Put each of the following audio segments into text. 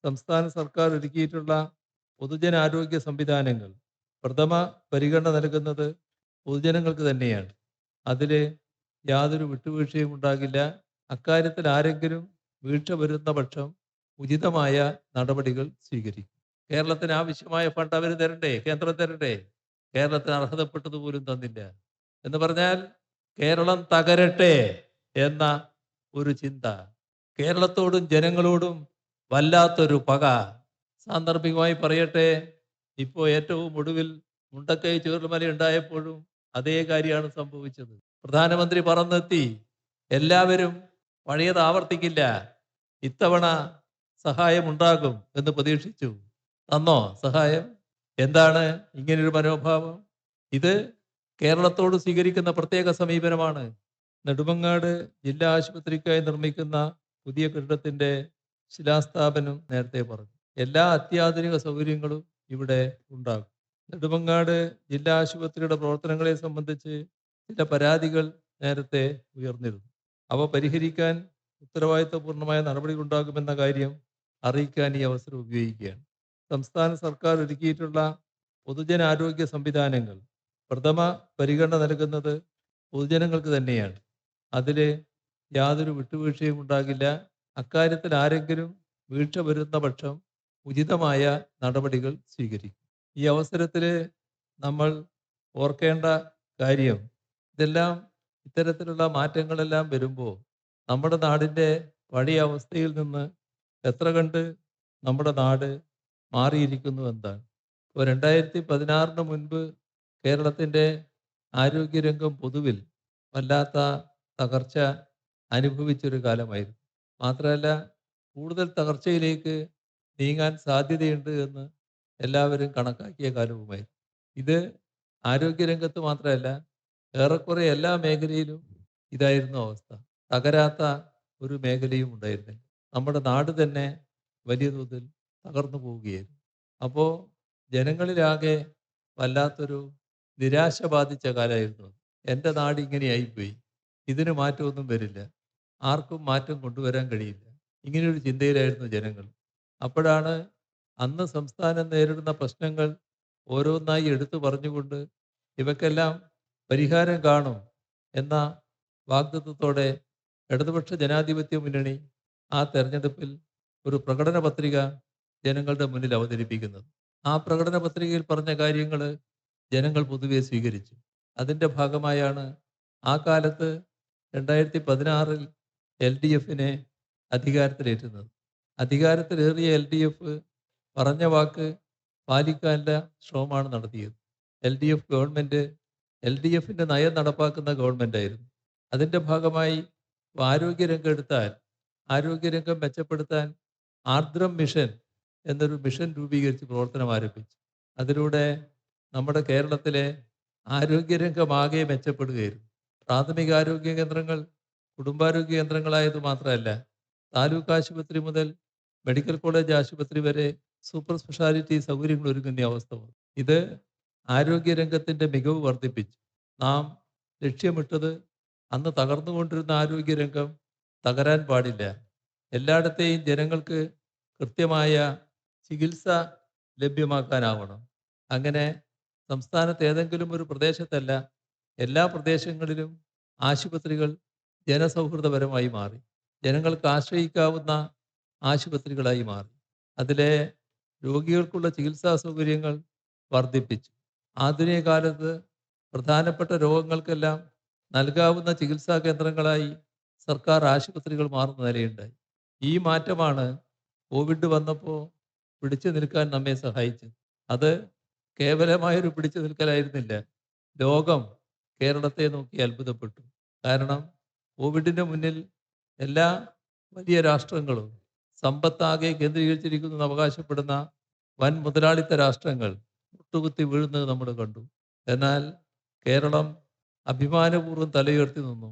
സംസ്ഥാന സർക്കാർ ഒരുക്കിയിട്ടുള്ള പൊതുജനാരോഗ്യ സംവിധാനങ്ങൾ പ്രഥമ പരിഗണന നൽകുന്നത് പൊതുജനങ്ങൾക്ക് തന്നെയാണ്. അതിൽ യാതൊരു വിട്ടുവീഴ്ചയും ഉണ്ടാകില്ല. അക്കാര്യത്തിൽ ആരെങ്കിലും വീഴ്ച വരുന്ന പക്ഷം ഉചിതമായ നടപടികൾ സ്വീകരിക്കും. കേരളത്തിന് ആവശ്യമായ ഫണ്ട് അവർ തരണ്ടേ? കേന്ദ്രം തരണ്ടേ? കേരളത്തിന് അർഹതപ്പെട്ടത് പോലും തന്നില്ല എന്ന് പറഞ്ഞാൽ കേരളം തകരട്ടെ എന്ന ഒരു ചിന്ത. കേരളത്തോടും ജനങ്ങളോടും വല്ലാത്തൊരു പക. സാന്ദർഭികമായി പറയട്ടെ, ഇപ്പോൾ ഏറ്റവും ഒടുവിൽ മുണ്ടക്കൈ ചൂരൽമല ഉണ്ടായപ്പോഴും അതേ കാര്യമാണ് സംഭവിച്ചത്. പ്രധാനമന്ത്രി പറന്നെത്തി. എല്ലാവരും പഴയത് ആവർത്തിക്കില്ല, ഇത്തവണ സഹായം ഉണ്ടാകും എന്ന് പ്രതീക്ഷിച്ചു. തന്നോ സഹായം? എന്താണ് ഇങ്ങനൊരു മനോഭാവം? ഇത് കേരളത്തോട് സ്വീകരിക്കുന്ന പ്രത്യേക സമീപനമാണ്. നെടുമങ്ങാട് ജില്ലാ ആശുപത്രിക്കായി നിർമ്മിക്കുന്ന പുതിയ കെട്ടിടത്തിന്റെ ശിലാസ്ഥാപനം നേരത്തെ പറഞ്ഞു. എല്ലാ അത്യാധുനിക സൗകര്യങ്ങളും ഇവിടെ ഉണ്ടാകും. നെടുമങ്ങാട് ജില്ലാ ആശുപത്രിയുടെ പ്രവർത്തനങ്ങളെ സംബന്ധിച്ച് ചില പരാതികൾ നേരത്തെ ഉയർന്നിരുന്നു. അവ പരിഹരിക്കാൻ ഉത്തരവാദിത്തപൂർണമായ നടപടികൾ ഉണ്ടാകുമെന്ന കാര്യം അറിയിക്കാൻ ഈ അവസരം ഉപയോഗിക്കുകയാണ്. സംസ്ഥാന സർക്കാർ ഒരുക്കിയിട്ടുള്ള പൊതുജനാരോഗ്യ സംവിധാനങ്ങൾ പ്രഥമ പരിഗണന നൽകുന്നത് പൊതുജനങ്ങൾക്ക് തന്നെയാണ്. അതിൽ യാതൊരു വിട്ടുവീഴ്ചയും ഉണ്ടാകില്ല. അക്കാര്യത്തിൽ ആരെങ്കിലും വീഴ്ച വരുന്ന പക്ഷം ഉചിതമായ നടപടികൾ സ്വീകരിക്കും. ഈ അവസരത്തിൽ നമ്മൾ ഓർക്കേണ്ട കാര്യം, ഇതെല്ലാം ഇത്തരത്തിലുള്ള മാറ്റങ്ങളെല്ലാം വരുമ്പോൾ നമ്മുടെ നാടിൻ്റെ പഴയ അവസ്ഥയിൽ നിന്ന് എത്ര കണ്ട് നമ്മുടെ നാട് മാറിയിരിക്കുന്നു എന്നാണ്. ഇപ്പോൾ 2016 മുൻപ് കേരളത്തിൻ്റെ ആരോഗ്യരംഗം പൊതുവിൽ വല്ലാത്ത തകർച്ച അനുഭവിച്ചൊരു കാലമായിരുന്നു. മാത്രമല്ല, കൂടുതൽ തകർച്ചയിലേക്ക് നീങ്ങാൻ സാധ്യതയുണ്ട് എന്ന് എല്ലാവരും കണക്കാക്കിയ കാലവുമായിരുന്നു. ഇത് ആരോഗ്യരംഗത്ത് മാത്രമല്ല, ഏറെക്കുറെ എല്ലാ മേഖലയിലും ഇതായിരുന്നു അവസ്ഥ. തകരാത്ത ഒരു മേഖലയും ഉണ്ടായിരുന്നില്ല. നമ്മുടെ നാട് തന്നെ വലിയ തോതിൽ തകർന്നു പോവുകയായിരുന്നു. അപ്പോൾ ജനങ്ങളിലാകെ വല്ലാത്തൊരു നിരാശ ബാധിച്ച കാലമായിരുന്നു. എൻ്റെ നാട് ഇങ്ങനെയായിപ്പോയി, ഇതിന് മാറ്റമൊന്നും വരില്ല, ആർക്കും മാറ്റം കൊണ്ടുവരാൻ കഴിയില്ല, ഇങ്ങനെയൊരു ചിന്തയിലായിരുന്നു ജനങ്ങൾ. അപ്പോഴാണ് അന്ന് സംസ്ഥാനം നേരിടുന്ന പ്രശ്നങ്ങൾ ഓരോന്നായി എടുത്തു പറഞ്ഞുകൊണ്ട് ഇവക്കെല്ലാം പരിഹാരം കാണും എന്ന വാഗ്ദത്തത്തോടെ ഇടതുപക്ഷ ജനാധിപത്യ മുന്നണി ആ തെരഞ്ഞെടുപ്പിൽ ഒരു പ്രകടന പത്രിക ജനങ്ങളുടെ മുന്നിൽ അവതരിപ്പിക്കുന്നത്. ആ പ്രകടന പത്രികയിൽ പറഞ്ഞ കാര്യങ്ങൾ ജനങ്ങൾ പൊതുവെ സ്വീകരിച്ചു. അതിൻ്റെ ഭാഗമായാണ് ആ കാലത്ത് 2016 LDFിനെ അധികാരത്തിലേറ്റുന്നത്. അധികാരത്തിലേറിയ LDF പറഞ്ഞ വാക്ക് പാലിക്കാനുള്ള ശ്രമമാണ് നടത്തിയത്. LDF ഗവൺമെൻറ് LDFിൻ്റെ നയം നടപ്പാക്കുന്ന ഗവൺമെൻറ്റായിരുന്നു. അതിൻ്റെ ഭാഗമായി ആരോഗ്യരംഗം എടുത്താൽ, ആരോഗ്യരംഗം മെച്ചപ്പെടുത്താൻ ആർദ്രം മിഷൻ എന്നൊരു മിഷൻ രൂപീകരിച്ച് പ്രവർത്തനം ആരംഭിച്ചു. അതിലൂടെ നമ്മുടെ കേരളത്തിലെ ആരോഗ്യരംഗമാകെ മെച്ചപ്പെടുകയായിരുന്നു. പ്രാഥമികാരോഗ്യ കേന്ദ്രങ്ങൾ കുടുംബാരോഗ്യ കേന്ദ്രങ്ങളായത് മാത്രമല്ല, താലൂക്ക് ആശുപത്രി മുതൽ മെഡിക്കൽ കോളേജ് ആശുപത്രി വരെ സൂപ്പർ സ്പെഷ്യാലിറ്റി സൗകര്യങ്ങൾ ഒരുങ്ങുന്ന അവസ്ഥ വന്നു. ഇത് ആരോഗ്യരംഗത്തിൻ്റെ മികവ് വർദ്ധിപ്പിച്ചു. നാം ലക്ഷ്യമിട്ടത് അന്ന് തകർന്നുകൊണ്ടിരുന്ന ആരോഗ്യരംഗം തകരാൻ പാടില്ല. എല്ലായിടത്തെയും ജനങ്ങൾക്ക് കൃത്യമായ ചികിത്സ ലഭ്യമാക്കാനാവണം. അങ്ങനെ സംസ്ഥാനത്ത് ഏതെങ്കിലും ഒരു പ്രദേശത്തല്ല, എല്ലാ പ്രദേശങ്ങളിലും ആശുപത്രികൾ ജനസൗഹൃദപരമായി മാറി. ജനങ്ങൾക്ക് ആശ്രയിക്കാവുന്ന ആശുപത്രികളായി മാറി. അതിലെ രോഗികൾക്കുള്ള ചികിത്സാ സൗകര്യങ്ങൾ വർദ്ധിപ്പിച്ചു. ആധുനിക കാലത്ത് പ്രധാനപ്പെട്ട രോഗങ്ങൾക്കെല്ലാം നൽകാവുന്ന ചികിത്സാ കേന്ദ്രങ്ങളായി സർക്കാർ ആശുപത്രികൾ മാറുന്ന നിലയുണ്ടായി. ഈ മാറ്റമാണ് കോവിഡ് വന്നപ്പോൾ പിടിച്ചു നിൽക്കാൻ നമ്മെ സഹായിച്ചത്. അത് കേവലമായൊരു പിടിച്ചു നിൽക്കലായിരുന്നില്ല. ലോകം കേരളത്തെ നോക്കി അത്ഭുതപ്പെട്ടു. കാരണം കോവിഡിന് മുന്നിൽ എല്ലാ വലിയ രാഷ്ട്രങ്ങളും സമ്പത്താകെ കേന്ദ്രീകരിച്ചിരിക്കുന്നു എന്ന് അവകാശപ്പെടുന്ന വൻ മുതലാളിത്ത രാഷ്ട്രങ്ങൾ മുട്ടുകുത്തി വീഴുന്നത് നമ്മൾ കണ്ടു. എന്നാൽ കേരളം അഭിമാനപൂർവ്വം തലയുയർത്തി നിന്നു.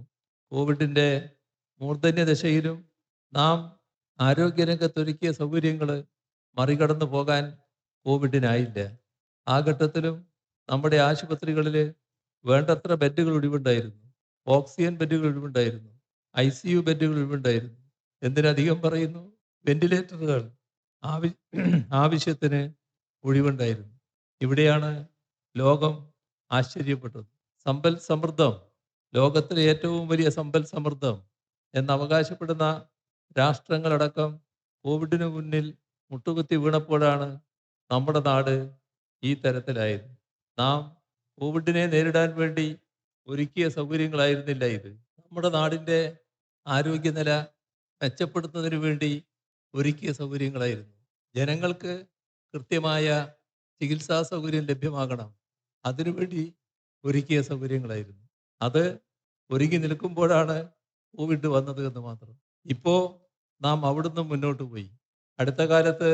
കോവിഡിൻ്റെ മൂർധന്യദശയിലും നാം ആരോഗ്യരംഗത്തൊരുക്കിയ സൗകര്യങ്ങൾ മറികടന്നു പോകാൻ കോവിഡിനായില്ല. ആ ഘട്ടത്തിലും നമ്മുടെ ആശുപത്രികളിൽ വേണ്ടത്ര ബെഡുകൾ ഒഴിവുണ്ടായിരുന്നു. ഓക്സിജൻ ബെഡുകൾ ഒഴിവുണ്ടായിരുന്നു. ICU ബെഡുകൾ ഒഴിവുണ്ടായിരുന്നു. എന്തിനധികം പറയുന്നു, വെന്റിലേറ്ററുകൾ ആവി ആവശ്യത്തിന് ഒഴിവുണ്ടായിരുന്നു. ഇവിടെയാണ് ലോകം ആശ്ചര്യപ്പെട്ടത്. സമ്പൽ സമൃദ്ധം, ലോകത്തിലെ ഏറ്റവും വലിയ സമ്പൽ സമൃദ്ധം എന്നവകാശപ്പെടുന്ന രാഷ്ട്രങ്ങളടക്കം കോവിഡിന് മുന്നിൽ മുട്ടുകുത്തി വീണപ്പോഴാണ് നമ്മുടെ നാട് ഈ തരത്തിലായത്. നാം കോവിഡിനെ നേരിടാൻ വേണ്ടി ഒരുക്കിയ സൗകര്യങ്ങളായിരുന്നില്ല ഇത്. നമ്മുടെ നാടിൻ്റെ ആരോഗ്യനില മെച്ചപ്പെടുത്തുന്നതിന് വേണ്ടി ഒരുക്കിയ സൗകര്യങ്ങളായിരുന്നു. ജനങ്ങൾക്ക് കൃത്യമായ ചികിത്സാ സൗകര്യം ലഭ്യമാകണം, അതിനുവേണ്ടി ഒരുക്കിയ സൗകര്യങ്ങളായിരുന്നു. അത് ഒരുങ്ങി നിൽക്കുമ്പോഴാണ് കോവിഡ് വന്നത് എന്ന് മാത്രം. ഇപ്പോൾ നാം അവിടുന്ന് മുന്നോട്ട് പോയി. അടുത്ത കാലത്ത്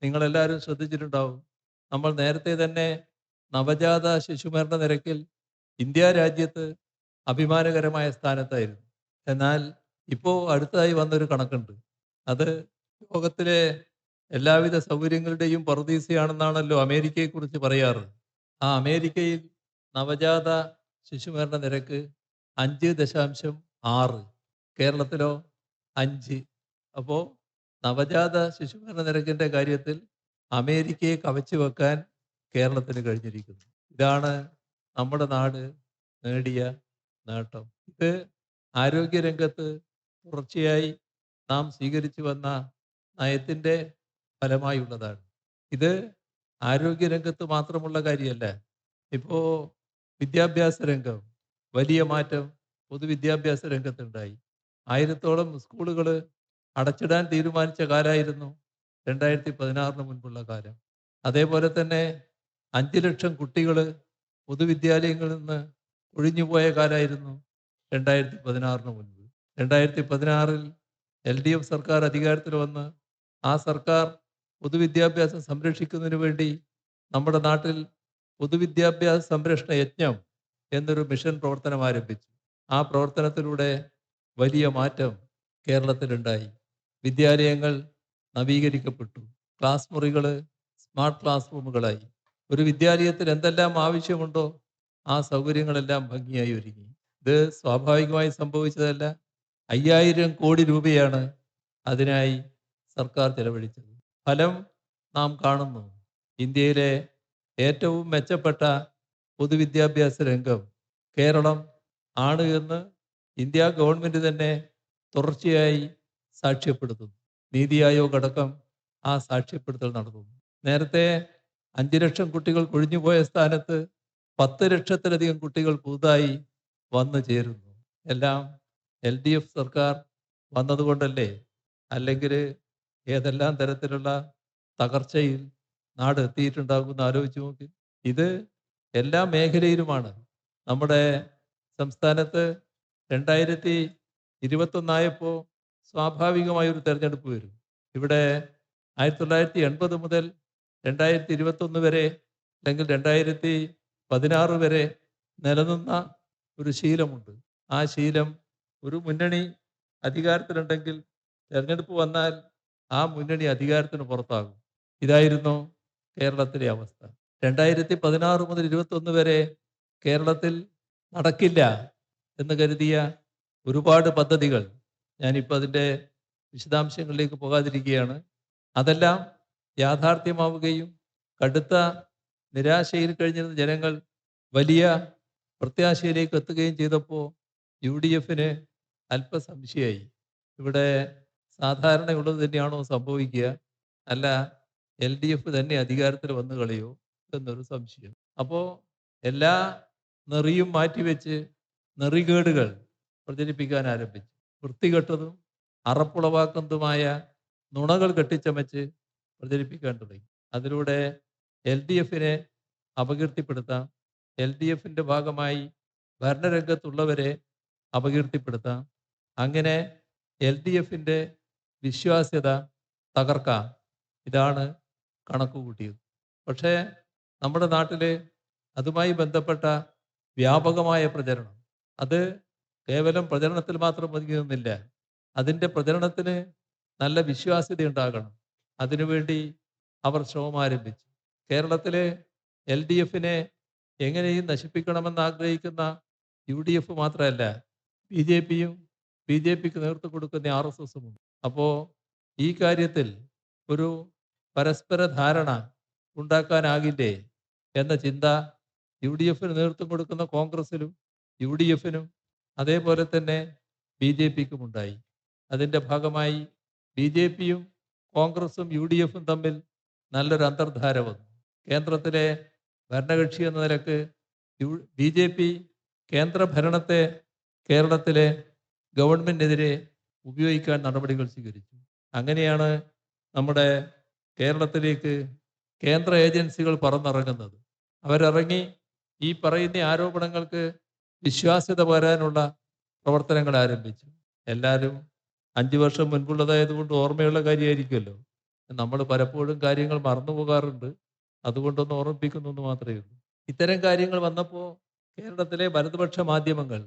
നിങ്ങളെല്ലാവരും ശ്രദ്ധിച്ചിട്ടുണ്ടാവും, നമ്മൾ നേരത്തെ തന്നെ നവജാത ശിശുമരണ നിരക്കിൽ ഇന്ത്യ രാജ്യത്ത് അഭിമാനകരമായ സ്ഥാനത്തായിരുന്നു. എന്നാൽ ഇപ്പോൾ അടുത്തതായി വന്നൊരു കണക്കുണ്ട്. അത് ലോകത്തിലെ എല്ലാവിധ സൗകര്യങ്ങളുടെയും പറുദീസയാണെന്നാണല്ലോ അമേരിക്കയെക്കുറിച്ച് പറയാറ്. ആ അമേരിക്കയിൽ നവജാത ശിശുമരണ നിരക്ക് 5.6, കേരളത്തിലോ 5. അപ്പോൾ നവജാത ശിശുമരണ നിരക്കിൻ്റെ കാര്യത്തിൽ അമേരിക്കയെ കവച്ചു വെക്കാൻ കേരളത്തിന് കഴിഞ്ഞിരിക്കുന്നു. ഇതാണ് നമ്മുടെ നാട് നേടിയ നേട്ടം. ഇത് ആരോഗ്യരംഗത്ത് തുടർച്ചയായി നാം സ്വീകരിച്ചു വന്ന നയത്തിൻ്റെ ഫലമായുള്ളതാണ്. ഇത് ആരോഗ്യരംഗത്ത് മാത്രമുള്ള കാര്യമല്ല. ഇപ്പോൾ വിദ്യാഭ്യാസ രംഗം വലിയ മാറ്റം പൊതുവിദ്യാഭ്യാസ രംഗത്തുണ്ടായി. 1000-ഓളം സ്കൂളുകൾ അടച്ചിടാൻ തീരുമാനിച്ച കാലമായിരുന്നു 2016 മുൻപുള്ള കാലം. അതേപോലെ തന്നെ 5 ലക്ഷം കുട്ടികൾ പൊതുവിദ്യാലയങ്ങളിൽ നിന്ന് ഒഴിഞ്ഞുപോയ കാലമായിരുന്നു 2016 മുൻപ്. 2016 LDF സർക്കാർ അധികാരത്തിൽ വന്ന് ആ സർക്കാർ പൊതുവിദ്യാഭ്യാസം സംരക്ഷിക്കുന്നതിന് വേണ്ടി നമ്മുടെ നാട്ടിൽ പൊതുവിദ്യാഭ്യാസ സംരക്ഷണ യജ്ഞം എന്നൊരു മിഷൻ പ്രവർത്തനം ആരംഭിച്ചു. ആ പ്രവർത്തനത്തിലൂടെ വലിയ മാറ്റം കേരളത്തിലുണ്ടായി. വിദ്യാലയങ്ങൾ നവീകരിക്കപ്പെട്ടു. ക്ലാസ് മുറികൾ സ്മാർട്ട് ക്ലാസ് റൂമുകളായി. ഒരു വിദ്യാലയത്തിൽ എന്തെല്ലാം ആവശ്യമുണ്ടോ ആ സൗകര്യങ്ങളെല്ലാം ഭംഗിയായി ഒരുങ്ങി. ഇത് സ്വാഭാവികമായി സംഭവിച്ചതല്ല. 5000 കോടി രൂപയാണ് അതിനായി സർക്കാർ ചെലവഴിച്ചത്. ഫലം നാം കാണുന്നു. ഇന്ത്യയിലെ ഏറ്റവും മെച്ചപ്പെട്ട പൊതുവിദ്യാഭ്യാസ രംഗം കേരളം ആണ് എന്ന് ഇന്ത്യ ഗവൺമെൻറ് തന്നെ തുടർച്ചയായി സാക്ഷ്യപ്പെടുത്തുന്നു. നീതി ആയോഗ് അടക്കം ആ സാക്ഷ്യപ്പെടുത്തൽ നടത്തുന്നു. നേരത്തെ 5 ലക്ഷം കുട്ടികൾ കൊഴിഞ്ഞുപോയ സ്ഥാനത്ത് 10 ലക്ഷത്തിലധികം കുട്ടികൾ പുതുതായി വന്നു ചേരുന്നു. എല്ലാം LDF സർക്കാർ വന്നതുകൊണ്ടല്ലേ? അല്ലെങ്കിൽ ഏതെല്ലാം തരത്തിലുള്ള തകർച്ചയിൽ നാട് എത്തിയിട്ടുണ്ടാകുമെന്ന് ആലോചിച്ച് നോക്കി. ഇത് എല്ലാ മേഖലയിലുമാണ്. നമ്മുടെ സംസ്ഥാനത്ത് 2021 സ്വാഭാവികമായൊരു തെരഞ്ഞെടുപ്പ് വരും. ഇവിടെ 1980 മുതൽ 2021 വരെ, അല്ലെങ്കിൽ 2016 വരെ നിലനിന്ന ഒരു ശീലമുണ്ട്. ആ ശീലം, ഒരു മുന്നണി അധികാരത്തിലുണ്ടെങ്കിൽ തെരഞ്ഞെടുപ്പ് വന്നാൽ ആ മുന്നണി അധികാരത്തിന് പുറത്താകും. ഇതായിരുന്നു കേരളത്തിലെ അവസ്ഥ. 2016 മുതൽ 21 വരെ കേരളത്തിൽ നടക്കില്ല എന്ന് കരുതിയ ഒരുപാട് പദ്ധതികൾ, ഞാനിപ്പോൾ അതിൻ്റെ വിശദാംശങ്ങളിലേക്ക് പോകാതിരിക്കുകയാണ്, അതെല്ലാം യാഥാർത്ഥ്യമാവുകയും കടുത്ത നിരാശയിൽ കഴിഞ്ഞിരുന്ന ജനങ്ങൾ വലിയ പ്രത്യാശയിലേക്ക് എത്തുകയും ചെയ്തപ്പോൾ UDFന് അല്പ സംശയമായി. ഇവിടെ സാധാരണയുള്ളത് തന്നെയാണോ സംഭവിക്കുക, അല്ല LDF തന്നെ അധികാരത്തിൽ വന്നു കളയോ എന്നൊരു സംശയം. അപ്പോൾ എല്ലാ നെറിയും മാറ്റിവെച്ച് നെറികേടുകൾ പ്രചരിപ്പിക്കാൻ ആരംഭിച്ചു. വൃത്തികെട്ടതും അറപ്പുളവാക്കുന്നതുമായ നുണകൾ കെട്ടിച്ചമച്ച് പ്രചരിപ്പിക്കാൻ തുടങ്ങി. അതിലൂടെ LDFനെ അപകീർത്തിപ്പെടുത്താം, LDFൻ്റെ ഭാഗമായി ഭരണരംഗത്തുള്ളവരെ അപകീർത്തിപ്പെടുത്താം. അങ്ങനെ LDFൻ്റെ വിശ്വാസ്യത തകർക്കാം. ഇതാണ് കണക്ക് കൂട്ടിയത്. പക്ഷേ നമ്മുടെ നാട്ടിൽ അതുമായി ബന്ധപ്പെട്ട വ്യാപകമായ പ്രചരണം, അത് കേവലം പ്രചരണത്തിൽ മാത്രം ഒതുങ്ങി നിന്നില്ല. അതിൻ്റെ പ്രചരണത്തിന് നല്ല വിശ്വാസ്യത ഉണ്ടാകണം. അതിനുവേണ്ടി അവർ ശ്രമം ആരംഭിച്ചു. കേരളത്തിലെ LDFനെ എങ്ങനെയും നശിപ്പിക്കണമെന്ന് ആഗ്രഹിക്കുന്ന UDF മാത്രമല്ല, BJPയും BJPക്ക് നേതൃത്വം കൊടുക്കുന്ന RSSും ഉണ്ട്. അപ്പോൾ ഈ കാര്യത്തിൽ ഒരു പരസ്പര ധാരണ ഉണ്ടാക്കാനാകില്ലേ എന്ന ചിന്ത യു ഡി എഫിന് നേതൃത്വം കൊടുക്കുന്ന കോൺഗ്രസിലും യു ഡി എഫിനും അതേപോലെ തന്നെ ബി ജെ പിക്കും ഉണ്ടായി. അതിൻ്റെ ഭാഗമായി ബി ജെ പിയും കോൺഗ്രസും യു ഡി എഫും തമ്മിൽ നല്ലൊരു അന്തർധാര വന്നു. കേന്ദ്രത്തിലെ ഭരണകക്ഷി എന്ന നിലക്ക് ബി ജെ പി കേന്ദ്ര ഭരണത്തെ കേരളത്തിലെ ഗവൺമെന്റിനെതിരെ ഉപയോഗിക്കാൻ നടപടികൾ സ്വീകരിച്ചു. അങ്ങനെയാണ് നമ്മുടെ കേരളത്തിലേക്ക് കേന്ദ്ര ഏജൻസികൾ പറന്നിറങ്ങുന്നത്. അവരിറങ്ങി ഈ പറയുന്ന ആരോപണങ്ങൾക്ക് വിശ്വാസ്യത വരാനുള്ള പ്രവർത്തനങ്ങൾ ആരംഭിച്ചു. എല്ലാവരും 5 വർഷം മുൻപുള്ളതായതുകൊണ്ട് ഓർമ്മയുള്ള കാര്യമായിരിക്കുമല്ലോ. നമ്മൾ പലപ്പോഴും കാര്യങ്ങൾ മറന്നു പോകാറുണ്ട്. അതുകൊണ്ടൊന്ന് ഓർമ്മിപ്പിക്കുന്നു എന്ന് മാത്രമേ ഉള്ളൂ. ഇത്തരം കാര്യങ്ങൾ വന്നപ്പോൾ കേരളത്തിലെ വലതുപക്ഷ മാധ്യമങ്ങൾ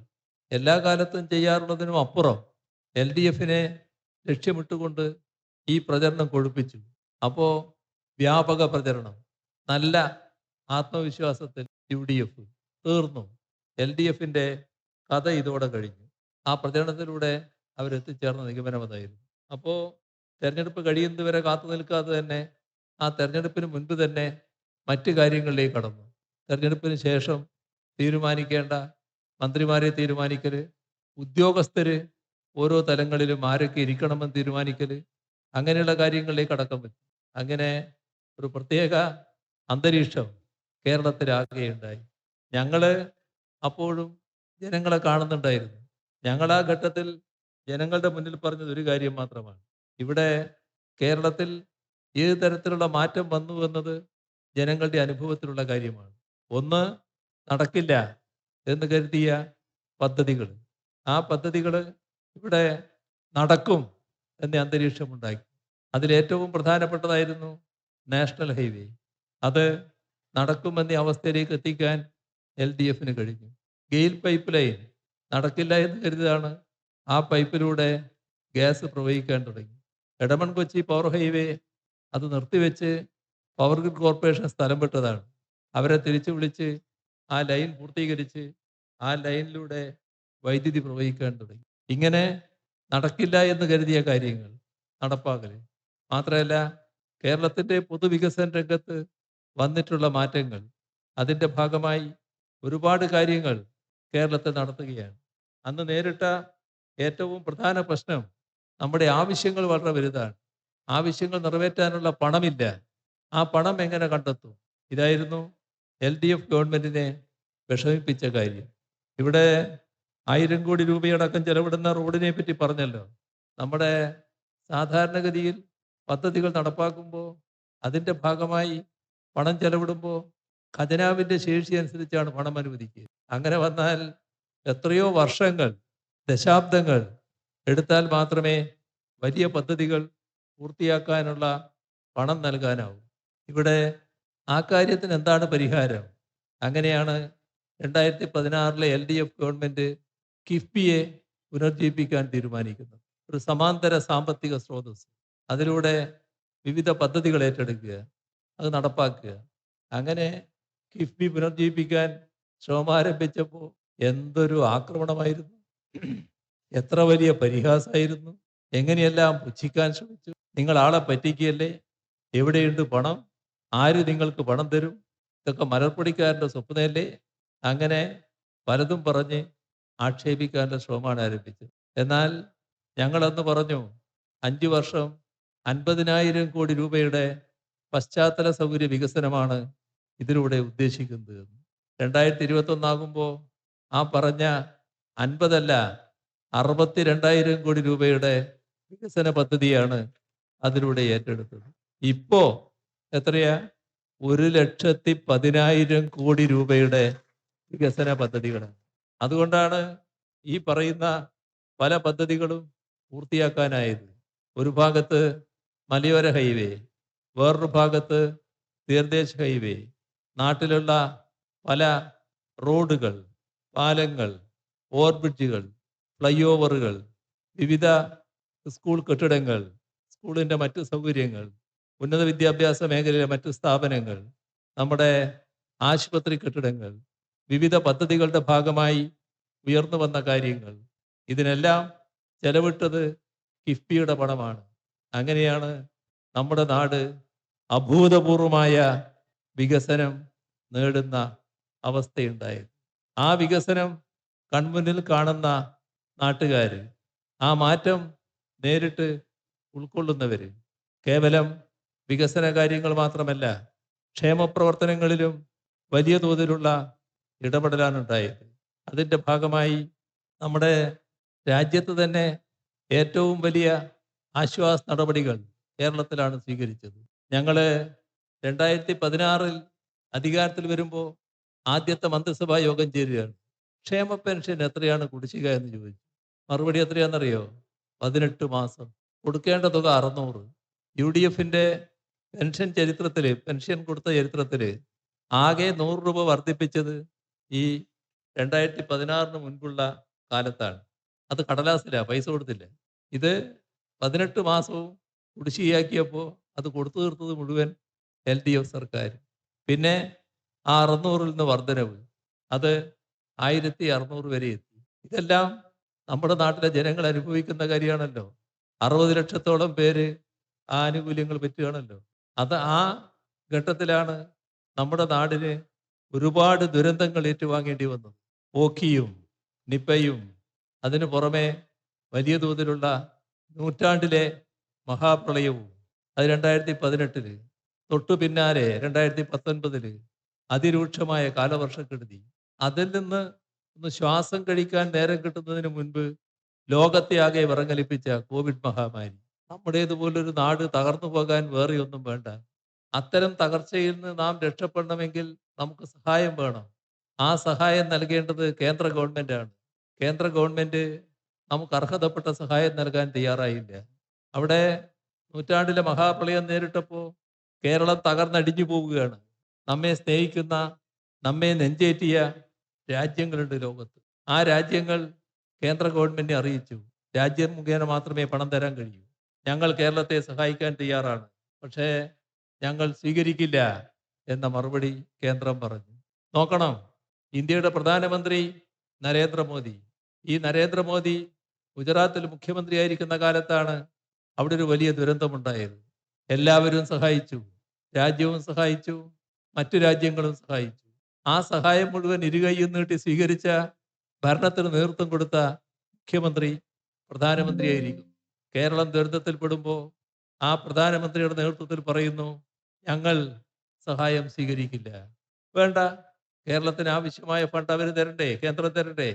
എല്ലാ കാലത്തും ചെയ്യാറുള്ളതിനും അപ്പുറം എൽ ഡി എഫിനെ ലക്ഷ്യമിട്ടുകൊണ്ട് ഈ പ്രചരണം കൊഴുപ്പിച്ചു. അപ്പോൾ വ്യാപക പ്രചരണം, നല്ല ആത്മവിശ്വാസത്തിൽ യു ഡി എഫ് തീർന്നു. എൽ ഡി എഫിൻ്റെ കഥ ഇതോടെ കഴിഞ്ഞു. ആ പ്രചരണത്തിലൂടെ അവരെത്തിച്ചേർന്ന നിഗമനം അതായിരുന്നു. അപ്പോൾ തെരഞ്ഞെടുപ്പ് കഴിയുന്നതുവരെ കാത്തു നിൽക്കാതെ തന്നെ ആ തെരഞ്ഞെടുപ്പിന് മുൻപ് തന്നെ മറ്റു കാര്യങ്ങളിലേക്ക് കടന്നു. തെരഞ്ഞെടുപ്പിന് ശേഷം തീരുമാനിക്കേണ്ട മന്ത്രിമാരെ തീരുമാനിക്കൽ, ഉദ്യോഗസ്ഥർ ഓരോ തലങ്ങളിലും ആരൊക്കെ ഇരിക്കണമെന്ന് തീരുമാനിക്കൽ, അങ്ങനെയുള്ള കാര്യങ്ങളിലേക്ക് അടക്കം പറ്റി. അങ്ങനെ ഒരു പ്രത്യേക അന്തരീക്ഷം കേരളത്തിലാകുകയുണ്ടായി. ഞങ്ങൾ അപ്പോഴും ജനങ്ങളെ കാണുന്നുണ്ടായിരുന്നു. ഞങ്ങൾ ആ ഘട്ടത്തിൽ ജനങ്ങളുടെ മുന്നിൽ പറഞ്ഞത് ഒരു കാര്യം മാത്രമാണ്. ഇവിടെ കേരളത്തിൽ ഏത് തരത്തിലുള്ള മാറ്റം വന്നു എന്നത് ജനങ്ങളുടെ അനുഭവത്തിലുള്ള കാര്യമാണ്. ഒന്ന്, നടക്കില്ല എന്ന് കരുതിയ പദ്ധതികൾ, ആ പദ്ധതികൾ ഇവിടെ നടക്കും എന്ന അന്തരീക്ഷം ഉണ്ടാക്കി. അതിലേറ്റവും പ്രധാനപ്പെട്ടതായിരുന്നു നാഷണൽ ഹൈവേ. അത് നടക്കുമെന്ന അവസ്ഥയിലേക്ക് എത്തിക്കാൻ എൽ ഡി എഫിന് കഴിഞ്ഞു. ഗെയിൽ പൈപ്പ് ലൈൻ നടക്കില്ല എന്ന് കരുതിയതാണ് ആ പൈപ്പിലൂടെ ഗ്യാസ് പ്രവഹിക്കാൻ തുടങ്ങി. എടമൺ കൊച്ചി പവർ ഹൈവേ അത് നിർത്തിവെച്ച് പവർ ഗ്രിഡ് കോർപ്പറേഷൻ സ്ഥലം വിട്ടതാണ്. അവരെ തിരിച്ചു വിളിച്ച് ആ ലൈൻ പൂർത്തീകരിച്ച് ആ ലൈനിലൂടെ വൈദ്യുതി പ്രവഹിക്കാൻ തുടങ്ങി. ഇങ്ങനെ നടക്കില്ല എന്ന് കരുതിയ കാര്യങ്ങൾ നടപ്പാക്കൽ. മാത്രമല്ല, കേരളത്തിൻ്റെ പൊതുവികസന രംഗത്ത് വന്നിട്ടുള്ള മാറ്റങ്ങൾ, അതിൻ്റെ ഭാഗമായി ഒരുപാട് കാര്യങ്ങൾ കേരളത്തിൽ നടത്തുകയാണ്. അന്ന് നേരിട്ട ഏറ്റവും പ്രധാന പ്രശ്നം നമ്മുടെ ആവശ്യങ്ങൾ വളരെ വലുതാണ്. ആവശ്യങ്ങൾ നിറവേറ്റാനുള്ള പണമില്ല. ആ പണം എങ്ങനെ കണ്ടെത്തും? ഇതായിരുന്നു എൽ ഡി എഫ് ഗവൺമെന്റിനെ വിഷമിപ്പിച്ച കാര്യം. ഇവിടെ 1000 കോടി രൂപയടക്കം ചെലവിടുന്ന റോഡിനെ പറ്റി പറഞ്ഞല്ലോ. നമ്മുടെ സാധാരണഗതിയിൽ പദ്ധതികൾ നടപ്പാക്കുമ്പോൾ അതിൻ്റെ ഭാഗമായി പണം ചെലവിടുമ്പോൾ ഖജനാവിൻ്റെ ശേഷി അനുസരിച്ചാണ് പണം അനുവദിക്കുക. അങ്ങനെ വന്നാൽ എത്രയോ വർഷങ്ങൾ, ദശാബ്ദങ്ങൾ എടുത്താൽ മാത്രമേ വലിയ പദ്ധതികൾ പൂർത്തിയാക്കാനുള്ള പണം നൽകാനാവും. ഇവിടെ ആ കാര്യത്തിന് എന്താണ് പരിഹാരം? അങ്ങനെയാണ് 2016 എൽ ഡി എഫ് ഗവൺമെന്റ് കിഫ്ബിയെ പുനർജീവിപ്പിക്കാൻ തീരുമാനിക്കുന്നത്. ഒരു സമാന്തര സാമ്പത്തിക സ്രോതസ്, അതിലൂടെ വിവിധ പദ്ധതികൾ ഏറ്റെടുക്കുക, അത് നടപ്പാക്കുക. അങ്ങനെ കിഫ്ബി പുനർജീവിപ്പിക്കാൻ ശ്രമം ആരംഭിച്ചപ്പോൾ എന്തൊരു ആക്രമണമായിരുന്നു, എത്ര വലിയ പരിഹാസമായിരുന്നു, എങ്ങനെയെല്ലാം പുച്ഛിക്കാൻ ശ്രമിച്ചു. നിങ്ങൾ ആളെ പറ്റിക്കുകയല്ലേ, എവിടെയുണ്ട് പണം, ആര് നിങ്ങൾക്ക് പണം തരും, ഇതൊക്കെ മലർപ്പൊടിക്കാരൻ്റെ സ്വപ്നമല്ലേ. അങ്ങനെ പലതും പറഞ്ഞ് ആക്ഷേപിക്കാനുള്ള ശ്രമമാണ് ആരംഭിച്ചത്. എന്നാൽ ഞങ്ങളന്ന് പറഞ്ഞു 5 വർഷം 50,000 കോടി രൂപയുടെ പശ്ചാത്തല സൗകര്യ വികസനമാണ് ഇതിലൂടെ ഉദ്ദേശിക്കുന്നത്. 2021 ആകുമ്പോൾ ആ പറഞ്ഞ 50 അല്ല 62,000 കോടി രൂപയുടെ വികസന പദ്ധതിയാണ് അതിലൂടെ ഏറ്റെടുത്തത്. ഇപ്പോ എത്രയാ? 1,10,000 കോടി രൂപയുടെ വികസന പദ്ധതികളാണ്. അതുകൊണ്ടാണ് ഈ പറയുന്ന പല പദ്ധതികളും പൂർത്തിയാക്കാനായത്. ഒരു ഭാഗത്ത് മലയോര ഹൈവേ, വേറൊരു ഭാഗത്ത് തീരദേശ ഹൈവേ, നാട്ടിലുള്ള പല റോഡുകൾ, പാലങ്ങൾ, ഓവർബ്രിഡ്ജുകൾ, ഫ്ലൈ ഓവറുകൾ, വിവിധ സ്കൂൾ കെട്ടിടങ്ങൾ, സ്കൂളിൻ്റെ മറ്റ് സൗകര്യങ്ങൾ, ഉന്നത വിദ്യാഭ്യാസ മേഖലയിലെ മറ്റ് സ്ഥാപനങ്ങൾ, നമ്മുടെ ആശുപത്രി കെട്ടിടങ്ങൾ, വിവിധ പദ്ധതികളുടെ ഭാഗമായി ഉയർന്നു വന്ന കാര്യങ്ങൾ, ഇതിനെല്ലാം ചെലവിട്ടത് കിഫ്ബിയുടെ പണമാണ്. അങ്ങനെയാണ് നമ്മുടെ നാട് അഭൂതപൂർവമായ വികസനം നേടുന്ന അവസ്ഥയുണ്ടായത്. ആ വികസനം കൺമുന്നിൽ കാണുന്ന നാട്ടുകാർ, ആ മാറ്റം നേരിട്ട് ഉൾക്കൊള്ളുന്നവർ, കേവലം വികസന കാര്യങ്ങൾ മാത്രമല്ല ക്ഷേമപ്രവർത്തനങ്ങളിലും വലിയ തോതിലുള്ള ഇടപെടലാണ് ഉണ്ടായത്. അതിൻ്റെ ഭാഗമായി നമ്മുടെ രാജ്യത്ത് തന്നെ ഏറ്റവും വലിയ ആശ്വാസ നടപടികൾ കേരളത്തിലാണ് സ്വീകരിച്ചത്. ഞങ്ങൾ 2016 അധികാരത്തിൽ വരുമ്പോൾ ആദ്യത്തെ മന്ത്രിസഭാ യോഗം ചേരുകയാണ്. ക്ഷേമ പെൻഷൻ എത്രയാണ് കുടിശ്ശിക എന്ന് ചോദിച്ചു. മറുപടി എത്രയാണെന്നറിയോ? 18 മാസം. കൊടുക്കേണ്ട തുക 600. UDFിൻ്റെ പെൻഷൻ കൊടുത്ത ചരിത്രത്തിൽ ആകെ 100 രൂപ വർദ്ധിപ്പിച്ചത് ഈ 2016 മുൻപുള്ള കാലത്താണ്. അത് കടലാസിലാണ്, പൈസ കൊടുത്തില്ല. ഇത് 18 മാസവും കുടിശ്ശികയാക്കിയപ്പോൾ അത് കൊടുത്തു തീർത്തത് മുഴുവൻ LDF സർക്കാർ. പിന്നെ ആ 600-ൽ നിന്ന് വർധനവ്, അത് 1600 വരെ എത്തി. ഇതെല്ലാം നമ്മുടെ നാട്ടിലെ ജനങ്ങൾ അനുഭവിക്കുന്ന കാര്യമാണല്ലോ. 60 ലക്ഷത്തോളം പേര് ആ ആനുകൂല്യങ്ങൾ പറ്റുകയാണല്ലോ. അത് ആ ഘട്ടത്തിലാണ് നമ്മുടെ നാടിന് ഒരുപാട് ദുരന്തങ്ങൾ ഏറ്റുവാങ്ങേണ്ടി വന്നത്. ഓഖിയും നിപ്പയും അതിനു പുറമെ വലിയ തോതിലുള്ള നൂറ്റാണ്ടിലെ മഹാപ്രളയവും, അത് 2018, തൊട്ടു പിന്നാലെ 2019 അതിരൂക്ഷമായ കാലവർഷക്കെടുതി. അതിൽ നിന്ന് ഒന്ന് ശ്വാസം കഴിക്കാൻ നേരം കിട്ടുന്നതിന് മുൻപ് ലോകത്തെ ആകെ വിറങ്ങലിപ്പിച്ച കോവിഡ് മഹാമാരി. നമ്മുടേതുപോലൊരു നാട് തകർന്നു പോകാൻ വേറെ ഒന്നും വേണ്ട. അത്തരം തകർച്ചയിൽ നിന്ന് നാം രക്ഷപ്പെടണമെങ്കിൽ നമുക്ക് സഹായം വേണം. ആ സഹായം നൽകേണ്ടത് കേന്ദ്ര ഗവൺമെന്റാണ്. കേന്ദ്ര ഗവൺമെന്റ് നമുക്ക് അർഹതപ്പെട്ട സഹായം നൽകാൻ തയ്യാറായില്ല. അവിടെ നൂറ്റാണ്ടിലെ മഹാപ്രളയം നേരിട്ടപ്പോൾ കേരളം തകർന്നടിഞ്ഞു പോവുകയാണ്. നമ്മെ സ്നേഹിക്കുന്ന, നമ്മെ നെഞ്ചേറ്റിയ രാജ്യങ്ങളുണ്ട് ലോകത്ത്. ആ രാജ്യങ്ങൾ കേന്ദ്ര ഗവൺമെന്റിനെ അറിയിച്ചു, രാജ്യം മുഖേന മാത്രമേ പണം തരാൻ കഴിയൂ. ഞങ്ങൾ കേരളത്തെ സഹായിക്കാൻ തയ്യാറാണ്, പക്ഷേ ഞങ്ങൾ സ്വീകരിക്കില്ല എന്ന മറുപടി കേന്ദ്രം പറഞ്ഞു. നോക്കണം, ഇന്ത്യയുടെ പ്രധാനമന്ത്രി നരേന്ദ്രമോദി. ഈ നരേന്ദ്രമോദി ഗുജറാത്തിൽ മുഖ്യമന്ത്രിയായിരിക്കുന്ന കാലത്താണ് അവിടെ ഒരു വലിയ ദുരന്തമുണ്ടായത്. എല്ലാവരും സഹായിച്ചു, രാജ്യവും സഹായിച്ചു, മറ്റു രാജ്യങ്ങളും സഹായിച്ചു. ആ സഹായം മുഴുവൻ ഇരുകൈയും നീട്ടി സ്വീകരിച്ച, ഭരണത്തിന് നേതൃത്വം കൊടുത്ത മുഖ്യമന്ത്രി പ്രധാനമന്ത്രിയായിരിക്കും. കേരളം ദുരന്തത്തിൽപ്പെടുമ്പോൾ ആ പ്രധാനമന്ത്രിയുടെ നേതൃത്വത്തിൽ പറയുന്നു, ഞങ്ങൾ സഹായം സ്വീകരിക്കില്ല. വേണ്ട, കേരളത്തിന് ആവശ്യമായ ഫണ്ട് അവർ തരണ്ടേ, കേന്ദ്രം തരണ്ടേ?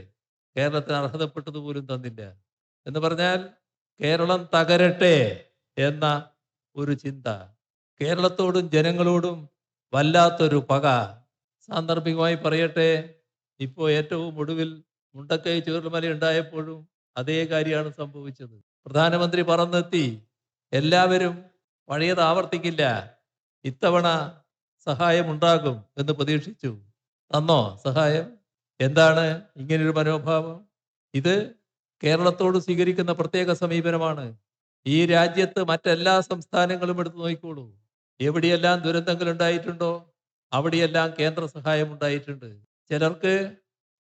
കേരളത്തിന് അർഹതപ്പെട്ടതുപോലും തന്നില്ല. എന്ന് പറഞ്ഞാൽ കേരളം തകരട്ടെ എന്ന ഒരു ചിന്ത, കേരളത്തോടും ജനങ്ങളോടും വല്ലാത്തൊരു പക. സാന്ദർഭികമായി പറയട്ടെ, ഇപ്പോൾ ഏറ്റവും ഒടുവിൽ മുണ്ടക്കൈ ചൂരൽമല ഉണ്ടായപ്പോഴും അതേ കാര്യമാണ് സംഭവിച്ചത്. പ്രധാനമന്ത്രി പറന്നെത്തി, എല്ലാവരും പഴയത് ആവർത്തിക്കില്ല, ഇത്തവണ സഹായം ഉണ്ടാകും എന്ന് പ്രതീക്ഷിച്ചു. തന്നോ സഹായം? എന്താണ് ഇങ്ങനൊരു മനോഭാവം? ഇത് കേരളത്തോട് സ്വീകരിക്കുന്ന പ്രത്യേക സമീപനമാണ്. ഈ രാജ്യത്ത് മറ്റെല്ലാ സംസ്ഥാനങ്ങളും എടുത്തു നോക്കിക്കോളൂ. എവിടെയെല്ലാം ദുരന്തങ്ങൾ ഉണ്ടായിട്ടുണ്ടോ അവിടെയെല്ലാം കേന്ദ്ര സഹായം ഉണ്ടായിട്ടുണ്ട്. ചിലർക്ക്